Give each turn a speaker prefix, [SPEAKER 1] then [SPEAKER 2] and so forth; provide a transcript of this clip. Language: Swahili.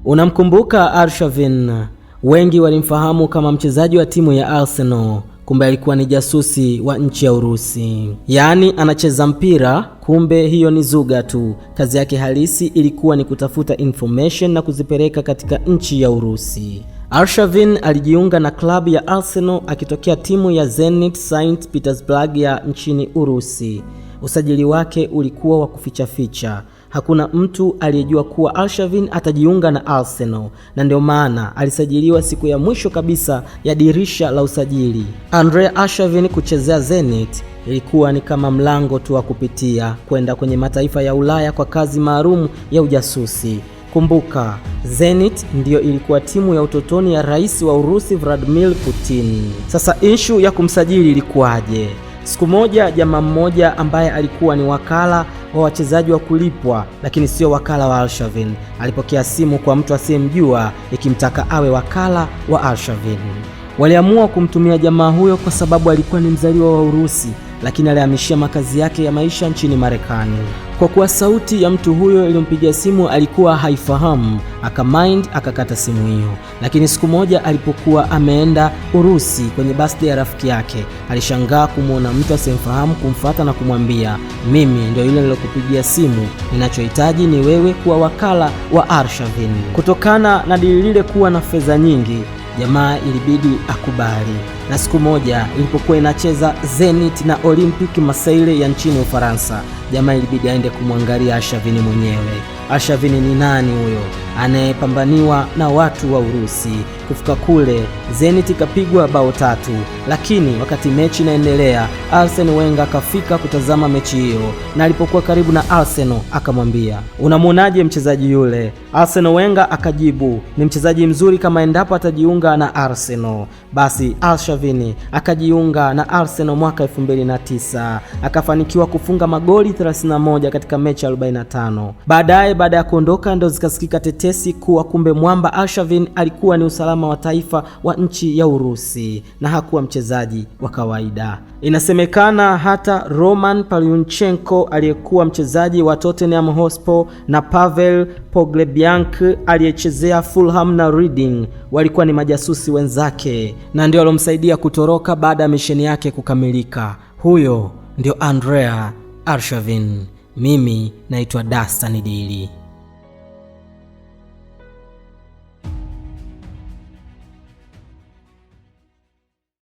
[SPEAKER 1] Unamkumbuka Arshavin? Wengi walimfahamu kama mchezaji wa timu ya Arsenal, kumbe alikuwa ni jasusi wa nchi ya Urusi. Yaani anacheza mpira, kumbe hiyo ni zuga tu. Kazi yake halisi ilikuwa ni kutafuta information na kuzipeleka katika nchi ya Urusi. Arshavin alijiunga na klabu ya Arsenal akitokea timu ya Zenit St. Petersburg ya nchini Urusi. Usajili wake ulikuwa wa kuficha. Hakuna mtu aliyejua kuwa Arshavin atajiunga na Arsenal, na ndio maana alisajiliwa siku ya mwisho kabisa ya dirisha la usajili. Andrei Arshavin kuchezea Zenit ilikuwa ni kama mlango tu wa kupitia kwenda kwenye mataifa ya Ulaya kwa kazi maalum ya ujasusi. Kumbuka, Zenit ndiyo ilikuwa timu ya utotoni ya rais wa Urusi Vladimir Putin. Sasa issue ya kumsajili ilikuwaje? Siku moja jamaa mmoja ambaye alikuwa ni wakala wa wachezaji wa kulipwa lakini sio wakala wa Arshavin alipokea simu kwa mtu asiyemjua ikimtaka awe wakala wa Arshavin. Waliamua kumtumia jamaa huyo kwa sababu alikuwa ni mzaliwa wa Urusi lakini alihamishia makazi yake ya maisha nchini Marekani. Kwa kuwa sauti ya mtu huyo iliyompigia simu alikuwa haifahamu, akakata simu hiyo. Lakini siku moja alipokuwa ameenda Urusi kwenye birthday ya rafiki yake, alishangaa kumwona mtu asiyemfahamu kumfuata na kumwambia, "Mimi ndio yule nilokupigia simu, ninachohitaji ni wewe kuwa wakala wa Arshavin." Kutokana na dili lile kuwa na fedha nyingi, jamaa ilibidi akubali. Na siku moja ilipokuwa inacheza Zenit na Olympique Marseille ya nchini Ufaransa, jamaa ilibidi aende kumwangalia Arshavin mwenyewe. Arshavin ni nani huyo anayepambaniwa na watu wa Urusi? Kufika kule, Zenit ikapigwa bao 3, lakini wakati mechi inaendelea, Arsene Wenger akafika kutazama mechi hiyo, na alipokuwa karibu na Arsenal akamwambia, "Unamuonaje mchezaji yule?" Arsene Wenger akajibu, "Ni mchezaji mzuri kama endapo atajiunga na Arsenal." Basi Arshavin akajiunga na Arsenal mwaka 2009, akafanikiwa kufunga magoli 31 katika mechi 45. Baada ya kuondoka ndo zikasikika tetesi kuwa kumbe mwamba Arshavin alikuwa ni usalama wa taifa wa nchi ya Urusi na hakuwa mchezaji wa kawaida. Inasemekana hata Roman Pavlyuchenko aliyekuwa mchezaji wa Tottenham Hotspur na Pavel Pogrebiank aliyechezea Fulham na Reading walikuwa ni majasusi wenzake na ndio alomsaidia kutoroka baada ya misheni yake kukamilika. Huyo ndio Andrei Arshavin. Mimi naitwa Dastan Dili.